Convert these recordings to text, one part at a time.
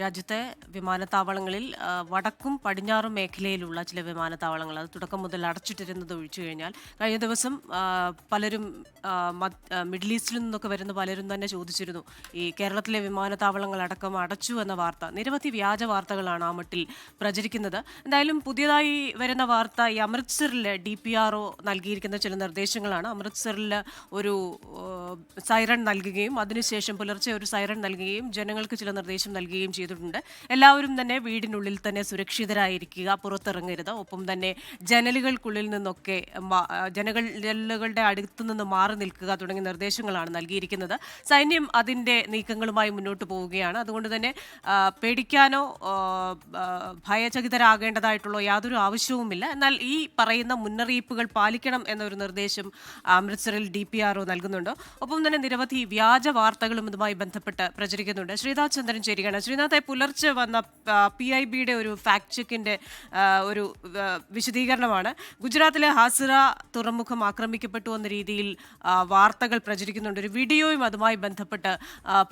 രാജ്യത്തെ വിമാനത്താവളങ്ങളിൽ വടക്കും പടിഞ്ഞാറും മേഖലയിലുള്ള ചില വിമാനത്താവളങ്ങൾ അത് തുടക്കം മുതൽ അടച്ചിട്ടിരുന്നത് ഒഴിച്ചു കഴിഞ്ഞാൽ കഴിഞ്ഞ ദിവസം പലരും മിഡിൽ ഈസ്റ്റിൽ നിന്നൊക്കെ വരുന്ന പലരും തന്നെ ചോദിച്ചിരുന്നു ഈ കേരളത്തിലെ വിമാനത്താവളങ്ങൾ അടക്കം അടച്ചു എന്ന വാർത്ത. നിരവധി വ്യാജ വാർത്തകളാണ് ആ മട്ടിൽ പ്രചരിക്കുന്നത്. എന്തായാലും പുതിയതായി വരുന്ന വാർത്ത ഈ അമൃത്സറിൽ DPRO നൽകിയിരിക്കുന്ന ചില നിർദ്ദേശങ്ങളാണ്. അമൃത്സറിൽ ഒരു സൈറൺ നൽകുകയും അതിനുശേഷം പുലർച്ചെ ഒരു സൈറൺ നൽകുകയും ജനങ്ങൾക്ക് ചില നിർദ്ദേശം നൽകുകയും ചെയ്തിട്ടുണ്ട്. എല്ലാവരും തന്നെ വീടിനുള്ളിൽ തന്നെ സുരക്ഷിതരായിരിക്കുക, പുറത്തിറങ്ങരുത്. ഒപ്പം തന്നെ ജനലുകൾക്കുള്ളിൽ നിന്നൊക്കെ ജനലുകളുടെ അടുത്തു നിന്ന് മാറി നിൽക്കുക തുടങ്ങിയ നിർദ്ദേശങ്ങളാണ് നൽകിയിരിക്കുന്നത്. സൈന്യം അതിൻ്റെ നീക്കങ്ങളുമായി മുന്നോട്ട് പോവുകയാണ്. അതുകൊണ്ട് തന്നെ പേടിക്കാനോ ഭയചകിതരാകേണ്ടതായിട്ടുള്ള യാതൊരു ആവശ്യവുമില്ല. എന്നാൽ ഈ പറയുന്ന മുന്നറിയിപ്പുകൾ പാലിക്കണം എന്നൊരു നിർദ്ദേശം അമൃത്സറിൽ DPRO നൽകുന്നുണ്ട്. ഒപ്പം തന്നെ നിരവധി വ്യാജ വാർത്തകളും ഇതുമായി ബന്ധപ്പെട്ട് പ്രചരിക്കുന്നുണ്ട്. ശ്രീനാഥ് ചന്ദ്രൻ ചേരുകയാണ്. ശ്രീനാഥെ, പുലർച്ചെ വന്ന PIBയുടെ ഒരു ഫാക്ട് ചെക്കിന്റെ ഒരു വിശദീകരണമാണ്. ഗുജറാത്തിലെ ഹാസിറ തുറമുഖം ആക്രമിക്കപ്പെട്ടു എന്ന രീതിയിൽ വാർത്തകൾ പ്രചരിക്കുന്നുണ്ട്. ഒരു വീഡിയോയും അതുമായി ബന്ധപ്പെട്ട്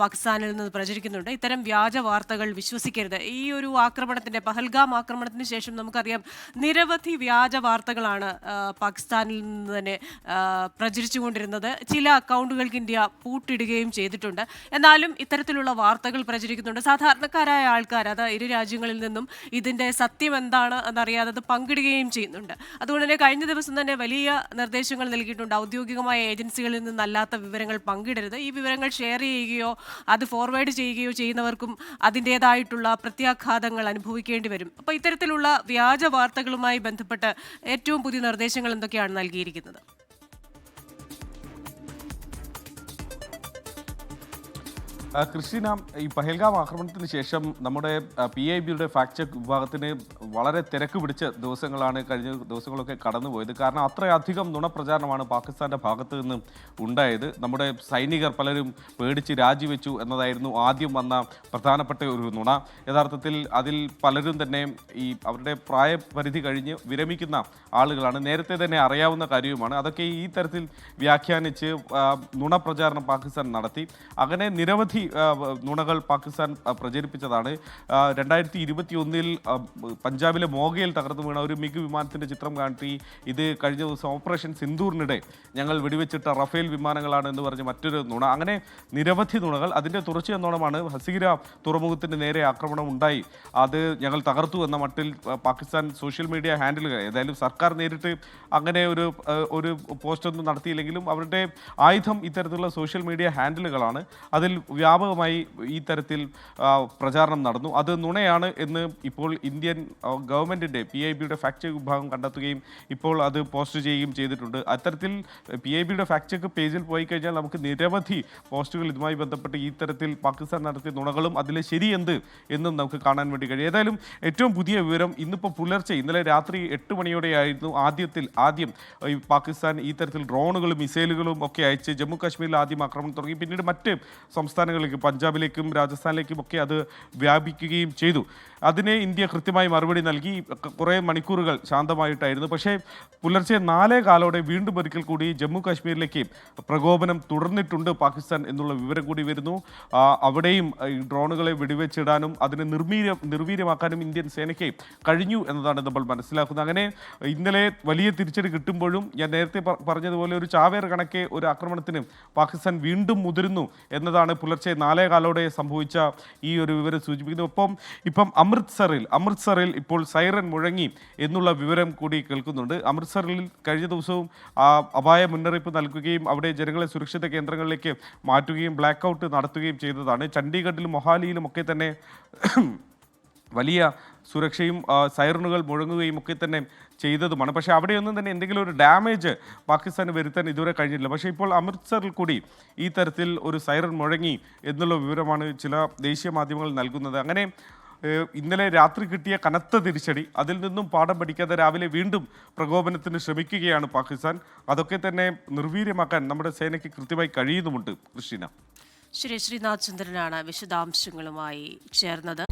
പാകിസ്ഥാനിൽ നിന്ന് പ്രചരിക്കുന്നുണ്ട്. ഇത്തരം വ്യാജ വാർത്തകൾ വിശ്വസിക്കരുത്. ഈ ഒരു ആക്രമണത്തിന്റെ പഹൽഗാം ആക്രമണത്തിന് ശേഷം നമുക്കറിയാം നിരവധി വ്യാജ വാർത്തകളാണ് പാകിസ്ഥാനിൽ നിന്ന് തന്നെ പ്രചരിച്ചുകൊണ്ടിരുന്നത്. ചില അക്കൗണ്ടുകൾക്ക് ഇന്ത്യ പൂട്ടിടുകയും ചെയ്തിട്ടുണ്ട്. എന്നാലും ഇത്തരത്തിലുള്ള വാർത്തകൾ പ്രചരിക്കുന്നുണ്ട്. സാധാരണക്കാരായ ആൾക്കാർ, അത് ഇരു രാജ്യങ്ങളിൽ നിന്നും ഇതിൻ്റെ സത്യം എന്താണ് എന്നറിയാതെ അത് പങ്കിടുകയും ചെയ്യുന്നുണ്ട്. അതുകൊണ്ട് തന്നെ കഴിഞ്ഞ ദിവസം തന്നെ വലിയ നിർദ്ദേശങ്ങൾ നൽകിയിട്ടുണ്ട്. ഔദ്യോഗികമായ ഏജൻസികളിൽ നിന്നല്ലാത്ത വിവരങ്ങൾ പങ്കിടരുത്. ഈ വിവരങ്ങൾ ഷെയർ ചെയ്യുകയോ അത് ഫോർവേഡ് ചെയ്യുകയോ ചെയ്യുന്നവർക്കും അതിൻ്റേതായിട്ടുള്ള പ്രത്യാഘാതങ്ങൾ അനുഭവിക്കേണ്ടി വരും. അപ്പോൾ ഇത്തരത്തിലുള്ള വ്യാജ വാർത്തകളുമായി ബന്ധപ്പെട്ട് ഏറ്റവും പുതിയ നിർദ്ദേശങ്ങൾ എന്തൊക്കെയാണ് നൽകിയിരിക്കുന്നത്? ക്രിസ്റ്റീന, ഈ പഹൽഗാം ആക്രമണത്തിന് ശേഷം നമ്മുടെ PIBയുടെ ഫാക്ട് ചെക്ക് വിഭാഗത്തിന് വളരെ തിരക്ക് പിടിച്ച ദിവസങ്ങളാണ് കഴിഞ്ഞ ദിവസങ്ങളൊക്കെ കടന്നുപോയത്. കാരണം അത്രയധികം നുണപ്രചാരണമാണ് പാകിസ്ഥാൻ്റെ ഭാഗത്ത് നിന്ന് ഉണ്ടായത്. നമ്മുടെ സൈനികർ പലരും പേടിച്ച് രാജിവെച്ചു എന്നതായിരുന്നു ആദ്യം വന്ന പ്രധാനപ്പെട്ട ഒരു നുണ. യഥാർത്ഥത്തിൽ അതിൽ പലരും തന്നെ ഈ അവരുടെ പ്രായപരിധി കഴിഞ്ഞ് വിരമിക്കുന്ന ആളുകളാണ്. നേരത്തെ തന്നെ അറിയാവുന്ന കാര്യവുമാണ്. അതൊക്കെ ഈ തരത്തിൽ വ്യാഖ്യാനിച്ച് നുണപ്രചാരണം പാകിസ്ഥാൻ നടത്തി. അങ്ങനെ നിരവധി നുണകൾ പാകിസ്ഥാൻ പ്രചരിപ്പിച്ചതാണ്. 2021 പഞ്ചാബിലെ മോഗയിൽ തകർന്നു വീണ ഒരു മിഗ് വിമാനത്തിൻ്റെ ചിത്രം കാട്ടി ഇത് കഴിഞ്ഞ ദിവസം ഓപ്പറേഷൻ സിന്ദൂറിനിടെ ഞങ്ങൾ വെടിവെച്ചിട്ട റഫേൽ വിമാനങ്ങളാണ് എന്ന് പറഞ്ഞ് മറ്റൊരു നുണ. അങ്ങനെ നിരവധി നുണകൾ. അതിൻ്റെ തുടർച്ച എന്നോണമാണ് ഹസീര തുറമുഖത്തിൻ്റെ നേരെ ആക്രമണം ഉണ്ടായി, അത് ഞങ്ങൾ തകർത്തു എന്ന മട്ടിൽ പാകിസ്ഥാൻ സോഷ്യൽ മീഡിയ ഹാൻഡിലുകൾ, ഏതായാലും സർക്കാർ നേരിട്ട് അങ്ങനെ ഒരു പോസ്റ്റൊന്നും നടത്തിയില്ലെങ്കിലും അവരുടെ ആയുധം ഇത്തരത്തിലുള്ള സോഷ്യൽ മീഡിയ ഹാൻഡിലുകളാണ്. അതിൽ വ്യാപകമായി ഈ തരത്തിൽ പ്രചാരണം നടന്നു. അത് നുണയാണ് എന്ന് ഇപ്പോൾ ഇന്ത്യൻ ഗവൺമെൻറ്റിൻ്റെ PIBയുടെ ഫാക്ട് ചെക്ക് വിഭാഗം കണ്ടെത്തുകയും ഇപ്പോൾ അത് പോസ്റ്റ് ചെയ്യുകയും ചെയ്തിട്ടുണ്ട്. അത്തരത്തിൽ PIBയുടെ ഫാക്ട് ചെക്ക് പേജിൽ പോയി കഴിഞ്ഞാൽ നമുക്ക് നിരവധി പോസ്റ്റുകൾ ഇതുമായി ബന്ധപ്പെട്ട് ഈ തരത്തിൽ പാകിസ്ഥാൻ നടത്തിയ നുണകളും അതിലെ ശരി എന്ത് എന്നും നമുക്ക് കാണാൻ വേണ്ടി കഴിയും. ഏതായാലും ഏറ്റവും പുതിയ വിവരം ഇന്നിപ്പോൾ പുലർച്ചെ, ഇന്നലെ രാത്രി 8 മണിയോടെയായിരുന്നു ആദ്യം ഈ പാകിസ്ഥാൻ ഈ തരത്തിൽ ഡ്രോണുകളും മിസൈലുകളും ഒക്കെ അയച്ച് ജമ്മു കാശ്മീരിൽ ആദ്യം ആക്രമണം തുടങ്ങി. പിന്നീട് മറ്റ് സംസ്ഥാനങ്ങളിലേക്ക്, പഞ്ചാബിലേക്കും രാജസ്ഥാനിലേക്കും ഒക്കെ അത് വ്യാപിക്കുകയും ചെയ്തു. അതിനെ ഇന്ത്യ കൃത്യമായി മറുപടി നൽകി. കുറേ മണിക്കൂറുകൾ ശാന്തമായിട്ടായിരുന്നു. പക്ഷേ പുലർച്ചെ 4:15 വീണ്ടും ഒരിക്കൽ കൂടി ജമ്മു കാശ്മീരിലേക്ക് പ്രകോപനം തുടർന്നിട്ടുണ്ട് പാകിസ്ഥാൻ എന്നുള്ള വിവരം കൂടി വരുന്നു. അവിടെയും ഈ ഡ്രോണുകളെ വെടിവെച്ചിടാനും അതിനെ നിർവീര്യമാക്കാനും ഇന്ത്യൻ സേനയ്ക്ക് കഴിഞ്ഞു എന്നതാണ് നമ്മൾ മനസ്സിലാക്കുന്നത്. അങ്ങനെ ഇന്നലെ വലിയ തിരിച്ചടി കിട്ടുമ്പോഴും ഞാൻ നേരത്തെ പറഞ്ഞതുപോലെ ഒരു ചാവേർ കണക്കെ ഒരു ആക്രമണത്തിന് പാകിസ്ഥാൻ വീണ്ടും മുതിരുന്നു എന്നതാണ് പുലർച്ചെ 4:15 സംഭവിച്ച ഈ ഒരു വിവരം സൂചിപ്പിക്കുന്നത്. ഇപ്പം അമൃത്സറിൽ ഇപ്പോൾ സൈറൻ മുഴങ്ങി എന്നുള്ള വിവരം കൂടി കേൾക്കുന്നുണ്ട്. അമൃത്സറിൽ കഴിഞ്ഞ ദിവസവും അപായ മുന്നറിയിപ്പ് നൽകുകയും അവിടെ ജനങ്ങളെ സുരക്ഷിത കേന്ദ്രങ്ങളിലേക്ക് മാറ്റുകയും ബ്ലാക്ക് ഔട്ട് നടത്തുകയും ചെയ്തതാണ്. ചണ്ഡീഗഡിലും മൊഹാലിയിലും ഒക്കെ തന്നെ വലിയ സുരക്ഷയും സൈറനുകൾ മുഴങ്ങുകയും ഒക്കെ തന്നെ ചെയ്തതുമാണ്. പക്ഷേ അവിടെയൊന്നും തന്നെ എന്തെങ്കിലും ഒരു ഡാമേജ് പാകിസ്ഥാന് വരുത്താൻ ഇതുവരെ കഴിഞ്ഞിട്ടില്ല. പക്ഷേ ഇപ്പോൾ അമൃത്സറിൽ കൂടി ഈ തരത്തിൽ ഒരു സൈറൻ മുഴങ്ങി എന്നുള്ള വിവരമാണ് ചില ദേശീയ മാധ്യമങ്ങൾ നൽകുന്നത്. അങ്ങനെ ഇന്നലെ രാത്രി കിട്ടിയ കനത്ത തിരിച്ചടി, അതിൽ നിന്നും പാഠം പഠിക്കാതെ രാവിലെ വീണ്ടും പ്രകോപനത്തിന് ശ്രമിക്കുകയാണ് പാകിസ്ഥാൻ. അതൊക്കെ തന്നെ നിർവീര്യമാക്കാൻ നമ്മുടെ സേനയ്ക്ക് കൃത്യമായി കഴിയുന്നുമുണ്ട്. ക്രിസ്റ്റീന, ശ്രീനാഥ് ചന്ദ്രനാണ് വിശദാംശങ്ങളുമായി ചേർന്നത്.